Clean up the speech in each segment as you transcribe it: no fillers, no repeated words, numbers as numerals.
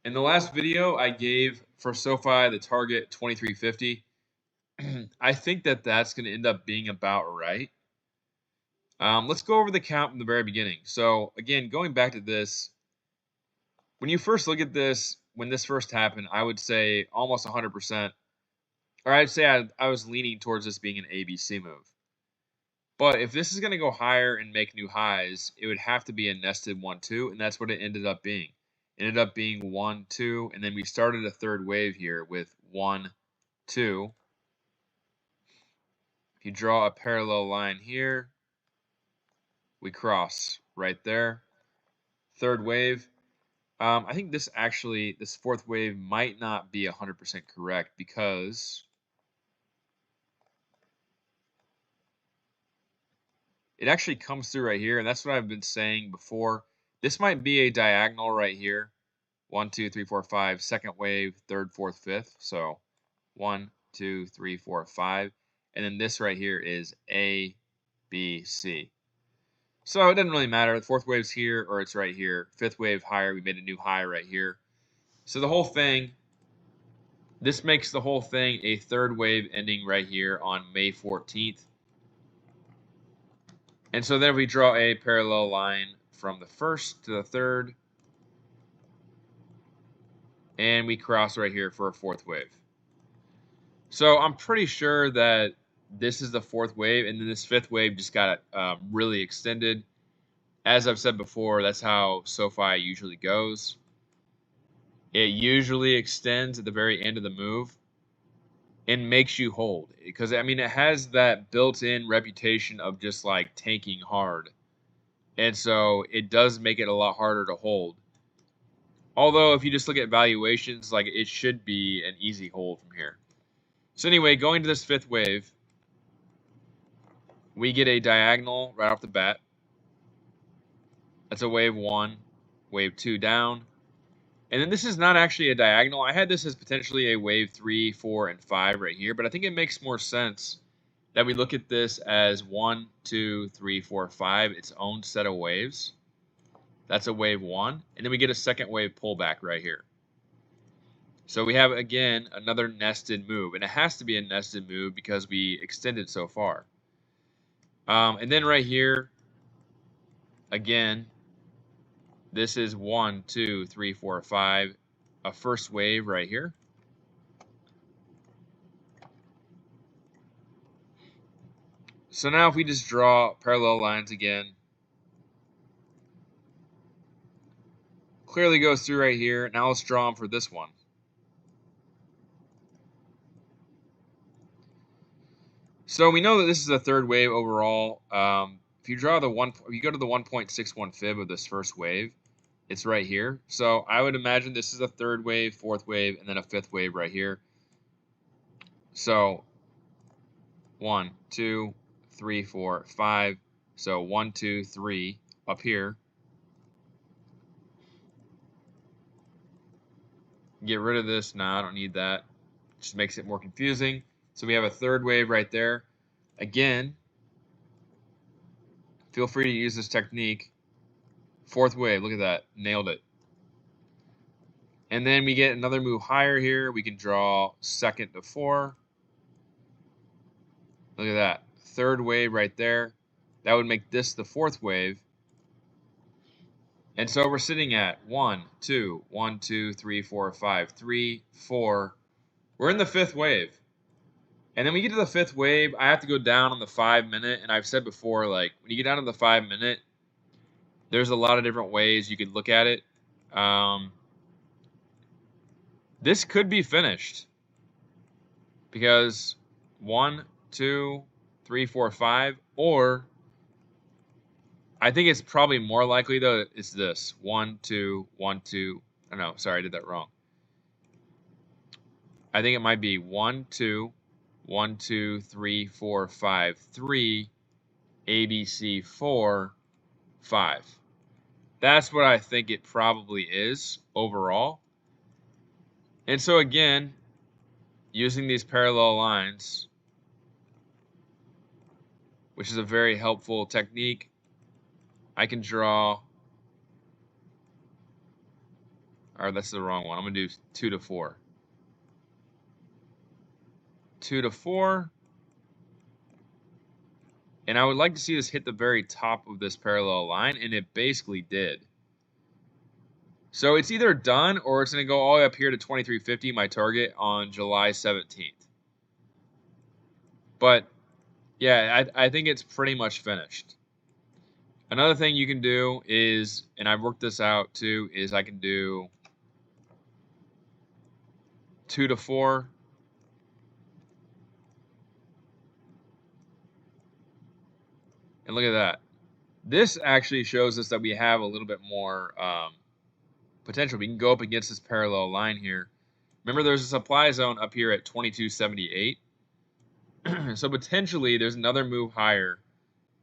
In the last video, I gave for SOFI the target 2350. I think that that's going to end up being about right. Let's go over the count from the very beginning. So again, going back to this, when you first look at this, when this first happened, I would say almost 100%, or I'd say I was leaning towards this being an ABC move. But if this is going to go higher and make new highs, it would have to be a nested 1-2, and that's what it ended up being. It ended up being 1-2, and then we started a third wave here with 1-2. If you draw a parallel line here, we cross right there. Third wave. I think this fourth wave might not be 100% correct because it actually comes through right here, and that's what I've been saying before. This might be a diagonal right here. 1, 2, 3, 4, 5, second wave, third, fourth, fifth. So 1, 2, 3, 4, 5. And then this right here is A, B, C. So it doesn't really matter. The fourth wave's here or it's right here. Fifth wave higher, we made a new high right here. So the whole thing, this makes the whole thing a third wave ending right here on May 14th. And so then if we draw a parallel line from the first to the third, and we cross right here for a fourth wave. So I'm pretty sure that this is the fourth wave, and then this fifth wave just got really extended. As I've said before, that's how SOFI usually goes. It usually extends at the very end of the move and makes you hold. Because, I mean, it has that built-in reputation of just, like, tanking hard. And so it does make it a lot harder to hold. Although, if you just look at valuations, like, it should be an easy hold from here. So anyway, going to this fifth wave, we get a diagonal right off the bat. That's a wave 1, wave 2 down. And then this is not actually a diagonal. I had this as potentially a wave 3, 4, and 5 right here, but I think it makes more sense that we look at this as 1, 2, 3, 4, 5, its own set of waves. That's a wave 1, and then we get a second wave pullback right here. So we have, again, another nested move, and it has to be a nested move because we extended so far. And then right here, again, this is 1, 2, 3, 4, 5, a first wave right here. So now if we just draw parallel lines again, clearly goes through right here. Now let's draw them for this one. So we know that this is a third wave overall. If you draw if you go to the 1.61 fib of this first wave, it's right here. So I would imagine this is a third wave, fourth wave, and then a fifth wave right here. So 1, 2, 3, 4, 5. So 1, 2, 3 up here. Get rid of this. Nah, I don't need that. Just makes it more confusing. So we have a third wave right there. Again, feel free to use this technique. Fourth wave, look at that. Nailed it. And then we get another move higher here. We can draw second to 4. Look at that. Third wave right there. That would make this the fourth wave. And so we're sitting at 1, 2, 1, 2, 3, 4, 5, 3, 4. We're in the fifth wave. And then we get to the fifth wave. I have to go down on the 5-minute. And I've said before, like, when you get down to the 5-minute, there's a lot of different ways you could look at it. This could be finished because 1, 2, 3, 4, 5, or I think it's probably more likely though it's this 1, 2, 1, 2. Oh, no, sorry, I did that wrong. I think it might be 1, 2, 1, 2, 3, 4, 5, 3, ABC 4, 5. That's what I think it probably is overall. And so again, using these parallel lines, which is a very helpful technique, I can draw All right, that's the wrong one. I'm going to do 2 to 4. 2 to 4. And I would like to see this hit the very top of this parallel line, and it basically did. So it's either done or it's going to go all the way up here to 2350, my target, on July 17th. But yeah, I think it's pretty much finished. Another thing you can do is, and I've worked this out too, is I can do 2 to 4. And look at that. This actually shows us that we have a little bit more potential. We can go up against this parallel line here. Remember, there's a supply zone up here at 2278. So potentially there's another move higher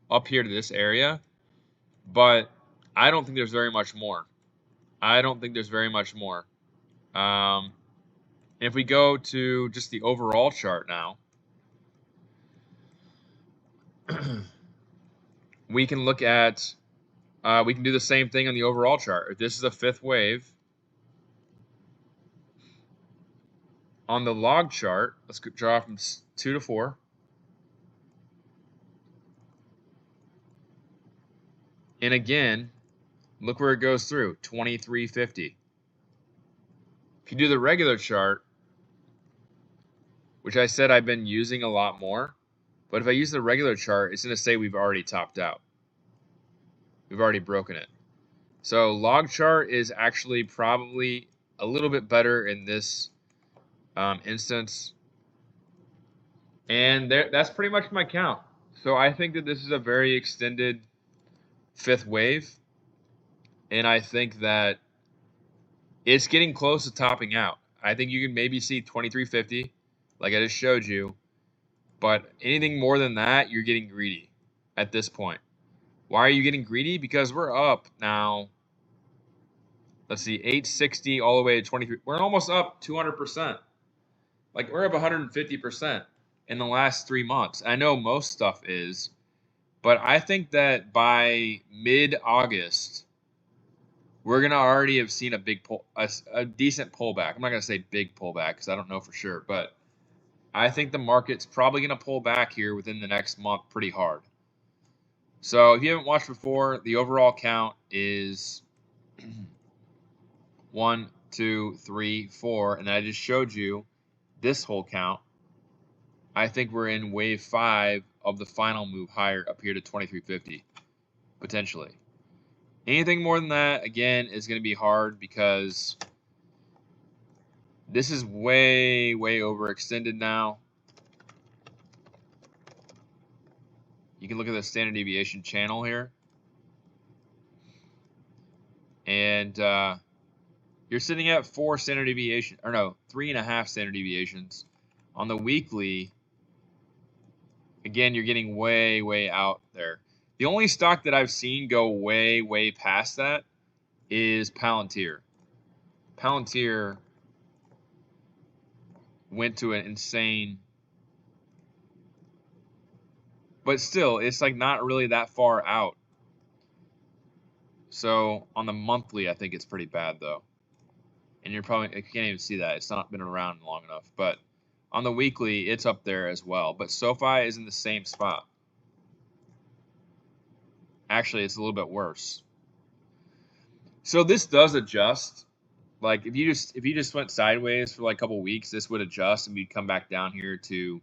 up here to this area. But I don't think there's very much more. I don't think there's very much more. If we go to just the overall chart now, we can look at, we can do the same thing on the overall chart. If this is a fifth wave, on the log chart, let's draw from 2 to 4. And again, look where it goes through, 2350. If you do the regular chart, which I said I've been using a lot more, but if I use the regular chart, it's going to say we've already topped out. We've already broken it. So log chart is actually probably a little bit better in this instance. And that's pretty much my count. So I think that this is a very extended fifth wave. And I think that it's getting close to topping out. I think you can maybe see 2350, like I just showed you. But anything more than that, you're getting greedy at this point. Why are you getting greedy? Because we're up now. Let's see, 860 all the way to 23. We're almost up 200%. Like, we're up 150% in the last 3 months. I know most stuff is, but I think that by mid-August, we're going to already have seen a big a decent pullback. I'm not going to say big pullback because I don't know for sure, but I think the market's probably going to pull back here within the next month pretty hard. So if you haven't watched before, the overall count is 1, 2, 3, 4, and I just showed you this whole count. I think we're in wave 5 of the final move higher up here to 2350, potentially. Anything more than that, again, is going to be hard because this is way, way overextended now. You can look at the standard deviation channel here. And you're sitting at 4 standard deviation, or no, 3.5 standard deviations. On the weekly, again, you're getting way, way out there. The only stock that I've seen go way, way past that is Palantir. Palantir went to an insane, but still, it's like not really that far out. So on the monthly, I think it's pretty bad though. And you can't even see that. It's not been around long enough. But on the weekly, it's up there as well. But SOFI is in the same spot. Actually, it's a little bit worse. So this does adjust. Like if you just went sideways for like a couple weeks, this would adjust and we'd come back down here to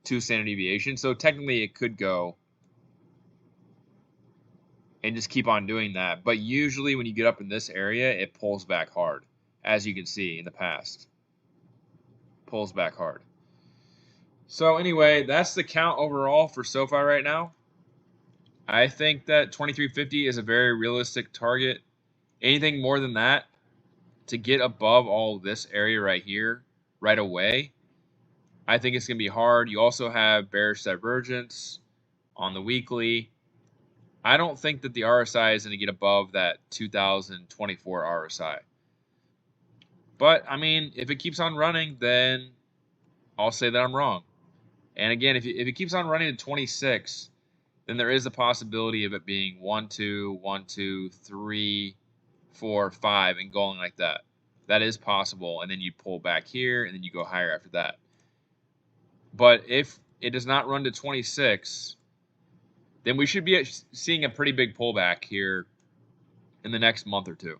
2 standard deviations. So technically it could go and just keep on doing that. But usually when you get up in this area, it pulls back hard, as you can see in the past. Pulls back hard. So anyway, that's the count overall for SOFI right now. I think that 2350 is a very realistic target. Anything more than that, to get above all this area right here, right away, I think it's going to be hard. You also have bearish divergence on the weekly. I don't think that the RSI is going to get above that 2024 RSI. But, I mean, if it keeps on running, then I'll say that I'm wrong. And again, if it keeps on running to 26, then there is a possibility of it being 1, 2, 1, 2, 3, 4, 5, and going like that. That is possible, and then you pull back here, and then you go higher after that. But if it does not run to 26, then we should be seeing a pretty big pullback here in the next month or two.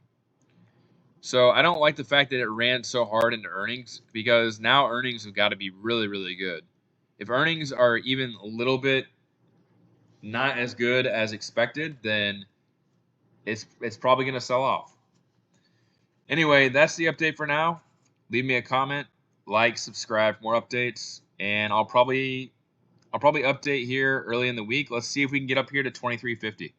So I don't like the fact that it ran so hard into earnings, because now earnings have got to be really, really good. If earnings are even a little bit not as good as expected, then it's probably going to sell off. Anyway, that's the update for now. Leave me a comment, like, subscribe for more updates, and I'll probably update here early in the week. Let's see if we can get up here to 23.50.